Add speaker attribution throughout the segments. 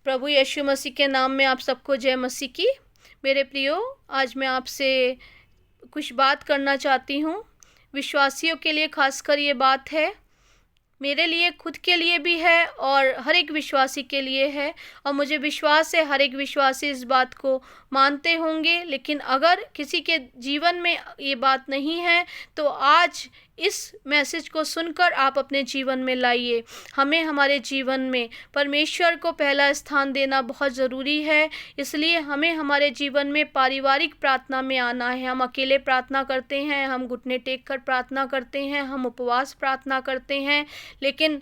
Speaker 1: प्रभु यीशु मसीह के नाम में आप सबको जय मसीह की। मेरे प्रियो, आज मैं आपसे कुछ बात करना चाहती हूँ। विश्वासियों के लिए खासकर ये बात है, मेरे लिए खुद के लिए भी है और हर एक विश्वासी के लिए है। और मुझे विश्वास है हर एक विश्वासी इस बात को मानते होंगे। लेकिन अगर किसी के जीवन में ये बात नहीं है तो आज इस मैसेज को सुनकर आप अपने जीवन में लाइए। हमें हमारे जीवन में परमेश्वर को पहला स्थान देना बहुत ज़रूरी है। इसलिए हमें हमारे जीवन में पारिवारिक प्रार्थना में आना है। हम अकेले प्रार्थना करते हैं, हम घुटने टेक कर प्रार्थना करते हैं, हम उपवास प्रार्थना करते हैं, लेकिन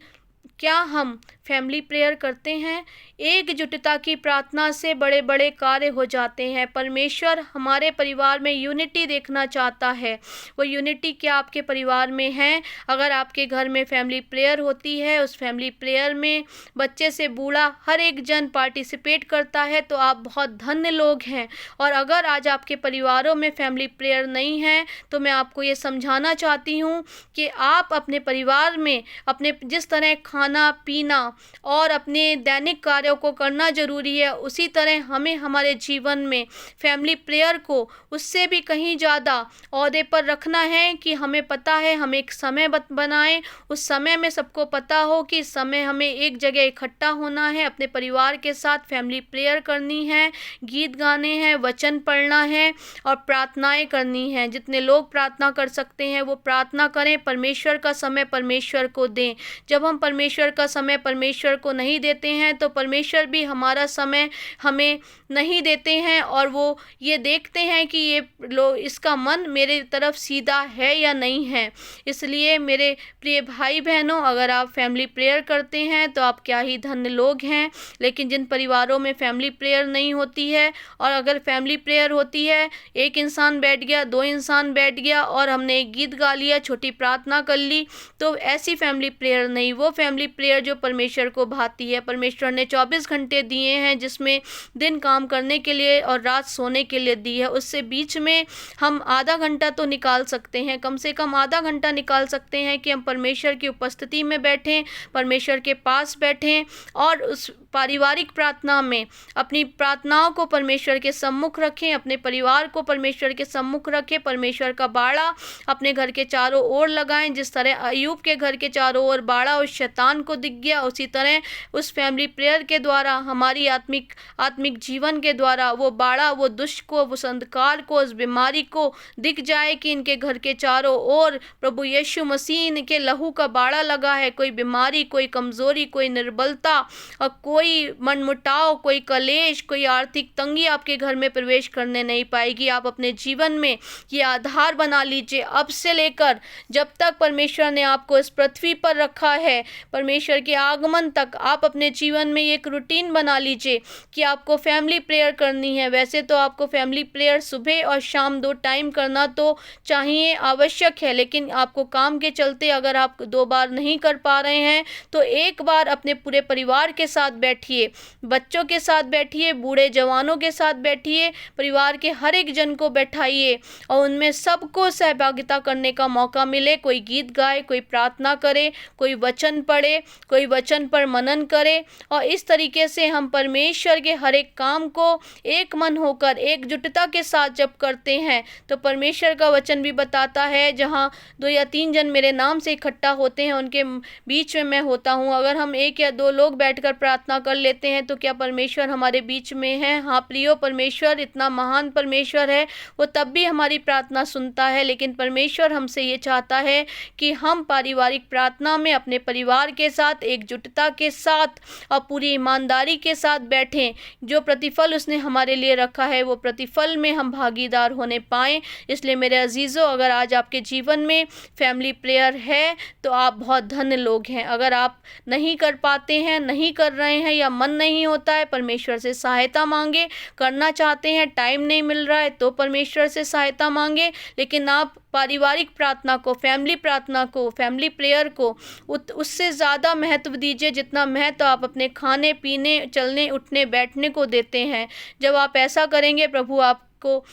Speaker 1: क्या हम फैमिली प्रेयर करते हैं? एकजुटता की प्रार्थना से बड़े बड़े कार्य हो जाते हैं। परमेश्वर हमारे परिवार में यूनिटी देखना चाहता है। वो यूनिटी क्या आपके परिवार में है? अगर आपके घर में फैमिली प्रेयर होती है, उस फैमिली प्रेयर में बच्चे से बूढ़ा हर एक जन पार्टिसिपेट करता है, तो आप बहुत धन्य लोग हैं। और अगर आज आपके परिवारों में फैमिली प्रेयर नहीं है तो मैं आपको ये समझाना चाहती हूँ कि आप अपने परिवार में अपने जिस तरह खाना पीना और अपने दैनिक कार्यों को करना ज़रूरी है, उसी तरह हमें हमारे जीवन में फैमिली प्रेयर को उससे भी कहीं ज़्यादा ओहदे पर रखना है कि हमें पता है हम एक समय बनाएं। उस समय में सबको पता हो कि इस समय हमें एक जगह इकट्ठा होना है, अपने परिवार के साथ फैमिली प्रेयर करनी है, गीत गाने हैं, वचन पढ़ना है और प्रार्थनाएं करनी हैं। जितने लोग प्रार्थना कर सकते हैं वो प्रार्थना करें। परमेश्वर का समय परमेश्वर को दें। जब हम परमेश्वर का समय परमेश्वर को नहीं देते हैं तो परमेश्वर भी हमारा समय हमें नहीं देते हैं और वो ये देखते हैं कि ये लोग, इसका मन मेरे तरफ सीधा है या नहीं है। इसलिए मेरे प्रिय भाई बहनों, अगर आप फैमिली प्रेयर करते हैं तो आप क्या ही धन्य लोग हैं। लेकिन जिन परिवारों में फैमिली प्रेयर नहीं होती है, और अगर फैमिली प्रेयर होती है, एक इंसान बैठ गया, दो इंसान बैठ गया और हमने एक गीत गा लिया, छोटी प्रार्थना कर ली, तो ऐसी फैमिली प्रेयर नहीं। वो फैमिली प्रेयर जो परमेश्वर को भाती है। परमेश्वर ने 24 घंटे दिए हैं, जिसमें दिन काम करने के लिए और रात सोने के लिए दी है। उससे बीच में हम आधा घंटा तो निकाल सकते हैं, कम से कम आधा घंटा निकाल सकते हैं कि हम परमेश्वर की उपस्थिति में बैठें, परमेश्वर के पास बैठें और उस पारिवारिक प्रार्थना में अपनी प्रार्थनाओं को परमेश्वर के सम्मुख रखें, अपने परिवार को परमेश्वर के सम्मुख रखें। परमेश्वर का बाड़ा अपने घर के चारों ओर लगाएं। जिस तरह अय्यूब के घर के चारों ओर बाड़ा उस शैतान को दिख गया, उसी तरह उस फैमिली प्रेयर के द्वारा हमारी आत्मिक जीवन के द्वारा वो बाड़ा, वो दुष्ट को, उस अंधकार को, उस बीमारी को दिख जाए कि इनके घर के चारों ओर प्रभु यीशु मसीह के लहू का बाड़ा लगा है। कोई बीमारी, कोई कमजोरी, कोई निर्बलता और कोई मनमुटाव, कोई कलेश, कोई आर्थिक तंगी आपके घर में प्रवेश करने नहीं पाएगी। आप अपने जीवन में ये आधार बना लीजिए, अब से लेकर जब तक परमेश्वर ने आपको इस पृथ्वी पर रखा है, परमेश्वर के आगमन तक आप अपने जीवन में एक रूटीन बना लीजिए कि आपको फैमिली प्रेयर करनी है। वैसे तो आपको फैमिली प्रेयर सुबह और शाम 2 टाइम करना तो चाहिए, आवश्यक है, लेकिन आपको काम के चलते अगर आप 2 बार नहीं कर पा रहे हैं तो एक बार अपने पूरे परिवार के साथ बैठिए, बच्चों के साथ बैठिए, बूढ़े जवानों के साथ बैठिए, परिवार के हर एक जन को बैठाइए और उनमें सबको सहभागिता करने का मौका मिले। कोई गीत गाए, कोई प्रार्थना करे, कोई वचन पढ़े, कोई वचन पर मनन करे। और इस तरीके से हम परमेश्वर के हर एक काम को एक मन होकर एकजुटता के साथ जब करते हैं तो परमेश्वर का वचन भी बताता है, जहाँ 2 या 3 जन मेरे नाम से इकट्ठा होते हैं उनके बीच में मैं होता हूँ। अगर हम 1 या 2 लोग बैठकर प्रार्थना कर लेते हैं तो क्या परमेश्वर हमारे बीच में है? हाँ प्रियो, परमेश्वर इतना महान परमेश्वर है, वो तब भी हमारी प्रार्थना सुनता है। लेकिन परमेश्वर हमसे ये चाहता है कि हम पारिवारिक प्रार्थना में अपने परिवार के साथ एकजुटता के साथ और पूरी ईमानदारी के साथ बैठें। जो प्रतिफल उसने हमारे लिए रखा है वो प्रतिफल में हम भागीदार होने पाएँ। इसलिए मेरे अजीज़ों, अगर आज आपके जीवन में फैमिली प्रेयर है तो आप बहुत धन्य लोग हैं। अगर आप नहीं कर पाते हैं, नहीं कर रहे हैं या मन नहीं होता है, परमेश्वर से सहायता मांगे। करना चाहते हैं, टाइम नहीं मिल रहा है तो परमेश्वर से सहायता मांगे। लेकिन आप पारिवारिक प्रार्थना को, फैमिली प्रार्थना को, फैमिली प्रेयर को उससे ज़्यादा महत्व दीजिए जितना महत्व आप अपने खाने पीने, चलने उठने बैठने को देते हैं। जब आप ऐसा करेंगे, प्रभु आपको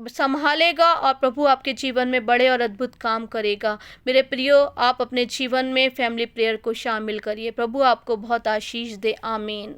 Speaker 1: संभालेगा और प्रभु आपके जीवन में बड़े और अद्भुत काम करेगा। मेरे प्रियो, आप अपने जीवन में फैमिली प्रेयर को शामिल करिए। प्रभु आपको बहुत आशीष दे। आमीन।